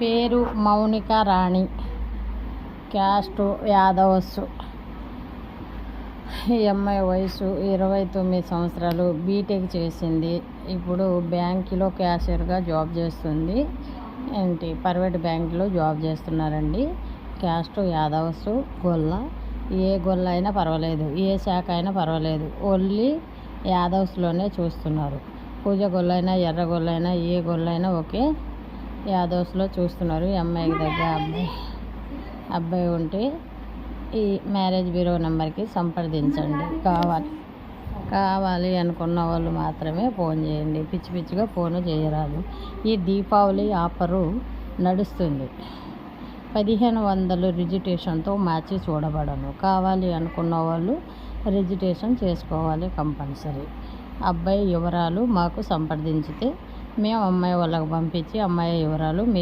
పేరు మౌనిక రాణి, caste Yadavs. ఈ అమ్మాయి వయసు 29 సంవత్సరాలు, బీటెక్ చేసింది. ఇప్పుడు బ్యాంకులో క్యాషియర్గా జాబ్ చేస్తుంది. ప్రైవేట్ బ్యాంకులో జాబ్ చేస్తున్నారండి. క్యాస్ట్ యాదవ్స్, గొల్ల. ఏ గొల్ల అయినా పర్వాలేదు, ఏ శాఖ అయినా పర్వాలేదు, ఓన్లీ యాదవ్స్లోనే చూస్తున్నారు. పూజ గొల్లైనా, ఎర్ర గొల్లైనా, ఏ గొల్లైనా ఓకే, యాదవ్స్లో చూస్తున్నారు. ఈ అమ్మాయికి దగ్గర అబ్బాయి ఉంటే ఈ మ్యారేజ్ బ్యూరో నెంబర్కి సంప్రదించండి. కావాలి అనుకున్న వాళ్ళు మాత్రమే ఫోన్ చేయండి. పిచ్చి పిచ్చిగా ఫోను చేయరాదు. ఈ దీపావళి ఆఫరు నడుస్తుంది. 1500 రిజిస్ట్రేషన్తో మ్యాచ్ చూడబడను. కావాలి అనుకున్న వాళ్ళు రిజిస్ట్రేషన్ చేసుకోవాలి కంపల్సరీ. అబ్బాయి వివరాలు మాకు సంప్రదించితే మేము అమ్మాయి వాళ్ళకి పంపించి అమ్మాయి వివరాలు మీకు